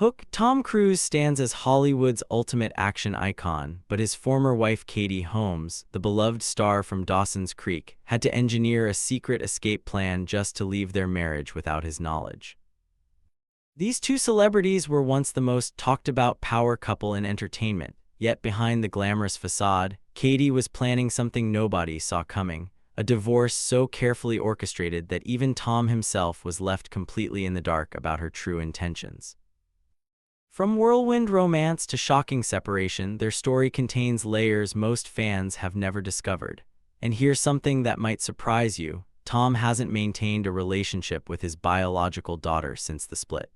Hook. Tom Cruise stands as Hollywood's ultimate action icon, but his former wife Katie Holmes, the beloved star from Dawson's Creek, had to engineer a secret escape plan just to leave their marriage without his knowledge. These two celebrities were once the most talked-about power couple in entertainment, yet behind the glamorous facade, Katie was planning something nobody saw coming, a divorce so carefully orchestrated that even Tom himself was left completely in the dark about her true intentions. From whirlwind romance to shocking separation, their story contains layers most fans have never discovered. And here's something that might surprise you: Tom hasn't maintained a relationship with his biological daughter since the split.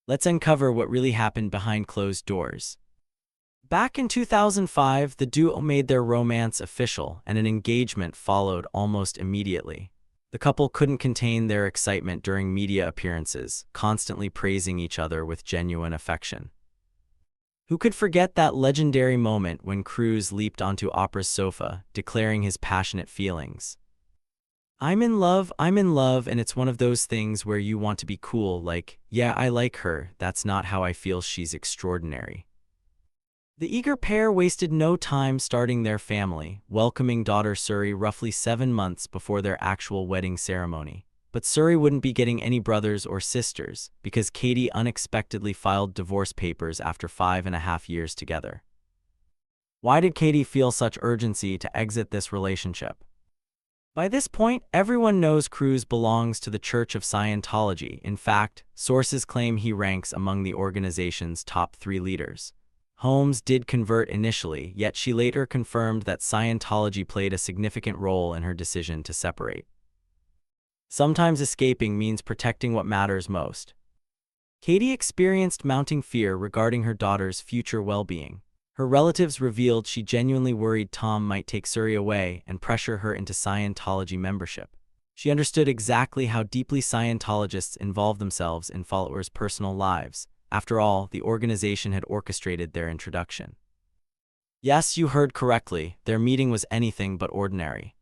Let's uncover what really happened behind closed doors. Back in 2005, the duo made their romance official, and an engagement followed almost immediately. The couple couldn't contain their excitement during media appearances, constantly praising each other with genuine affection. Who could forget that legendary moment when Cruise leaped onto Oprah's sofa, declaring his passionate feelings? I'm in love, and it's one of those things where you want to be cool, like, yeah, I like her, that's not how I feel, she's extraordinary. The eager pair wasted no time starting their family, welcoming daughter Suri roughly 7 months before their actual wedding ceremony. But Suri wouldn't be getting any brothers or sisters, because Katie unexpectedly filed divorce papers after 5.5 years together. Why did Katie feel such urgency to exit this relationship? By this point, everyone knows Cruise belongs to the Church of Scientology. In fact, sources claim he ranks among the organization's top 3 leaders. Holmes did convert initially, yet she later confirmed that Scientology played a significant role in her decision to separate. Sometimes escaping means protecting what matters most. Katie experienced mounting fear regarding her daughter's future well-being. Her relatives revealed she genuinely worried Tom might take Suri away and pressure her into Scientology membership. She understood exactly how deeply Scientologists involve themselves in followers' personal lives. After all, the organization had orchestrated their introduction. Yes, you heard correctly, their meeting was anything but ordinary.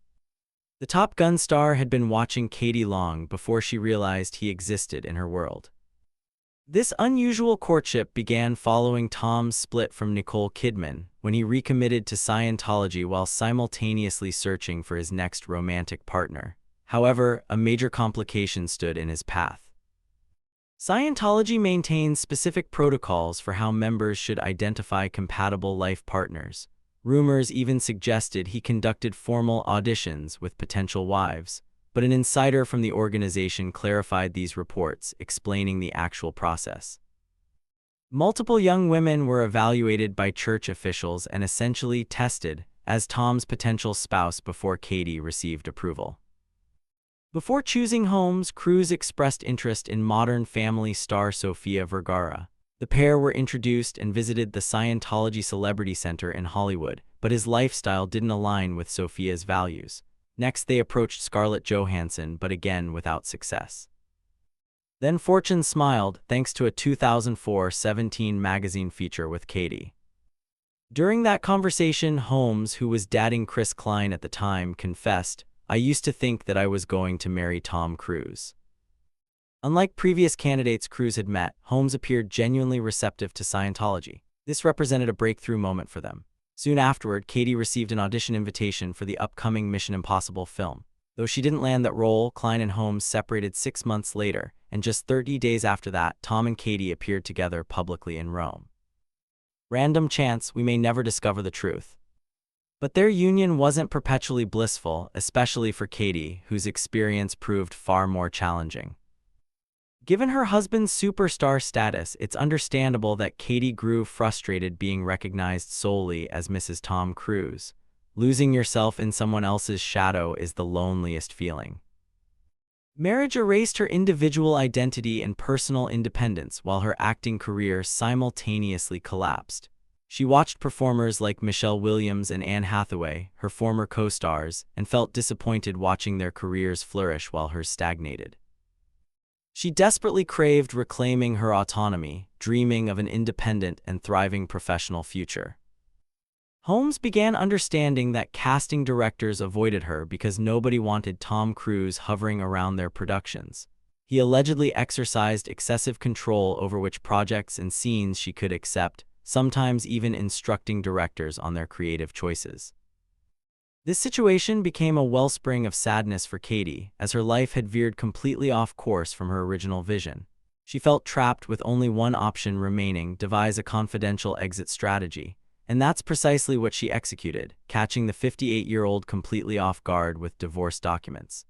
The Top Gun star had been watching Katie long before she realized he existed in her world. This unusual courtship began following Tom's split from Nicole Kidman, when he recommitted to Scientology while simultaneously searching for his next romantic partner. However, a major complication stood in his path. Scientology maintains specific protocols for how members should identify compatible life partners. Rumors even suggested he conducted formal auditions with potential wives, but an insider from the organization clarified these reports, explaining the actual process. Multiple young women were evaluated by church officials and essentially tested as Tom's potential spouse before Katie received approval. Before choosing Holmes, Cruise expressed interest in Modern Family star Sofia Vergara. The pair were introduced and visited the Scientology Celebrity Center in Hollywood, but his lifestyle didn't align with Sofia's values. Next, they approached Scarlett Johansson, but again without success. Then fortune smiled, thanks to a 2004 Seventeen magazine feature with Katie. During that conversation, Holmes, who was dating Chris Klein at the time, confessed, "I used to think that I was going to marry Tom Cruise." Unlike previous candidates Cruise had met, Holmes appeared genuinely receptive to Scientology. This represented a breakthrough moment for them. Soon afterward, Katie received an audition invitation for the upcoming Mission Impossible film. Though she didn't land that role, Klein and Holmes separated 6 months later, and just 30 days after that, Tom and Katie appeared together publicly in Rome. Random chance, we may never discover the truth. But their union wasn't perpetually blissful, especially for Katie, whose experience proved far more challenging. Given her husband's superstar status, it's understandable that Katie grew frustrated being recognized solely as Mrs. Tom Cruise. Losing yourself in someone else's shadow is the loneliest feeling. Marriage erased her individual identity and personal independence, while her acting career simultaneously collapsed. She watched performers like Michelle Williams and Anne Hathaway, her former co-stars, and felt disappointed watching their careers flourish while hers stagnated. She desperately craved reclaiming her autonomy, dreaming of an independent and thriving professional future. Holmes began understanding that casting directors avoided her because nobody wanted Tom Cruise hovering around their productions. He allegedly exercised excessive control over which projects and scenes she could accept, sometimes even instructing directors on their creative choices. This situation became a wellspring of sadness for Katie, as her life had veered completely off course from her original vision. She felt trapped with only one option remaining: devise a confidential exit strategy. And that's precisely what she executed, catching the 58-year-old completely off guard with divorce documents.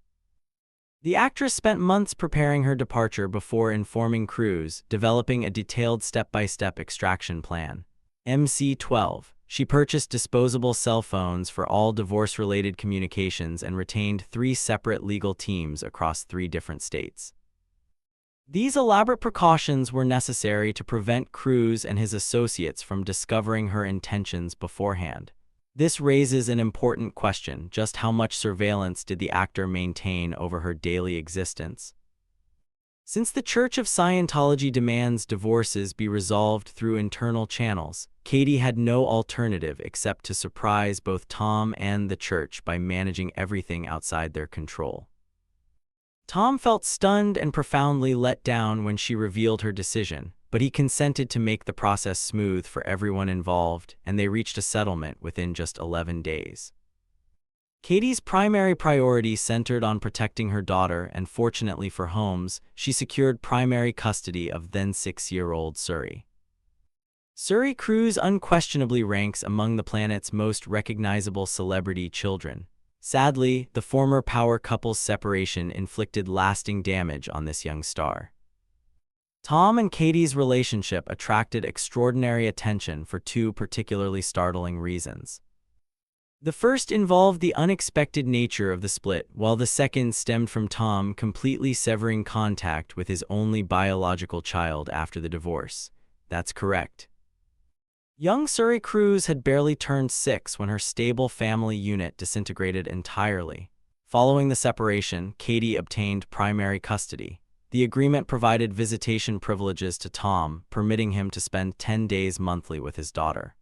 The actress spent months preparing her departure before informing Cruise, developing a detailed step-by-step extraction plan. MC-12. She purchased disposable cell phones for all divorce-related communications and retained 3 separate legal teams across 3 different states. These elaborate precautions were necessary to prevent Cruise and his associates from discovering her intentions beforehand. This raises an important question: just how much surveillance did the actor maintain over her daily existence? Since the Church of Scientology demands divorces be resolved through internal channels, Katie had no alternative except to surprise both Tom and the church by managing everything outside their control. Tom felt stunned and profoundly let down when she revealed her decision, but he consented to make the process smooth for everyone involved, and they reached a settlement within just 11 days. Katie's primary priority centered on protecting her daughter, and fortunately for Holmes, she secured primary custody of then 6-year-old Suri. Suri Cruise unquestionably ranks among the planet's most recognizable celebrity children. Sadly, the former power couple's separation inflicted lasting damage on this young star. Tom and Katie's relationship attracted extraordinary attention for 2 particularly startling reasons. The first involved the unexpected nature of the split, while the second stemmed from Tom completely severing contact with his only biological child after the divorce. That's correct. Young Suri Cruise had barely turned 6 when her stable family unit disintegrated entirely. Following the separation, Katie obtained primary custody. The agreement provided visitation privileges to Tom, permitting him to spend 10 days monthly with his daughter.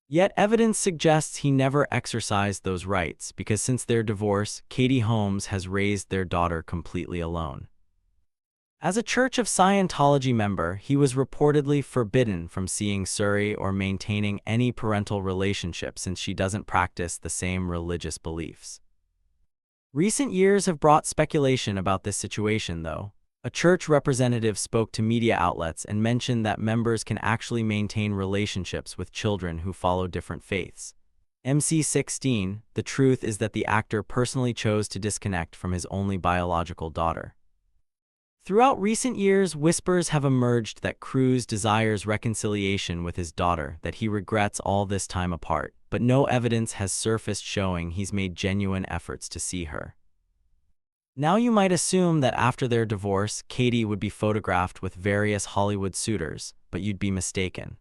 Yet evidence suggests he never exercised those rights because since their divorce, Katie Holmes has raised their daughter completely alone. As a Church of Scientology member, he was reportedly forbidden from seeing Suri or maintaining any parental relationship since she doesn't practice the same religious beliefs. Recent years have brought speculation about this situation, though. A church representative spoke to media outlets and mentioned that members can actually maintain relationships with children who follow different faiths. MC-16. The truth is that the actor personally chose to disconnect from his only biological daughter. Throughout recent years, whispers have emerged that Cruise desires reconciliation with his daughter, that he regrets all this time apart, but no evidence has surfaced showing he's made genuine efforts to see her. Now you might assume that after their divorce, Katie would be photographed with various Hollywood suitors, but you'd be mistaken.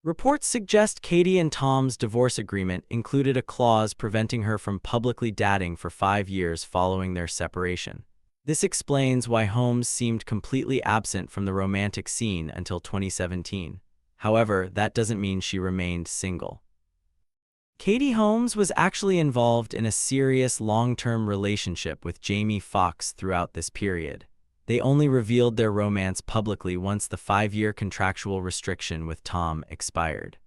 Reports suggest Katie and Tom's divorce agreement included a clause preventing her from publicly dating for 5 years following their separation. This explains why Holmes seemed completely absent from the romantic scene until 2017. However, that doesn't mean she remained single. Katie Holmes was actually involved in a serious long-term relationship with Jamie Foxx throughout this period. They only revealed their romance publicly once the 5-year contractual restriction with Tom expired.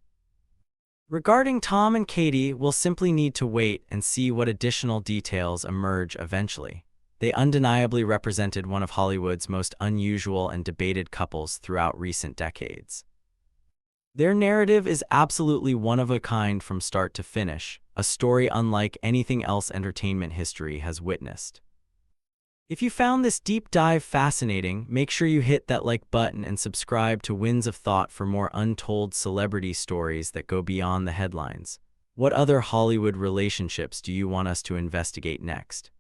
Regarding Tom and Katie, we'll simply need to wait and see what additional details emerge eventually. They undeniably represented one of Hollywood's most unusual and debated couples throughout recent decades. Their narrative is absolutely one of a kind from start to finish, a story unlike anything else entertainment history has witnessed. If you found this deep dive fascinating, make sure you hit that like button and subscribe to Winds of Thought for more untold celebrity stories that go beyond the headlines. What other Hollywood relationships do you want us to investigate next?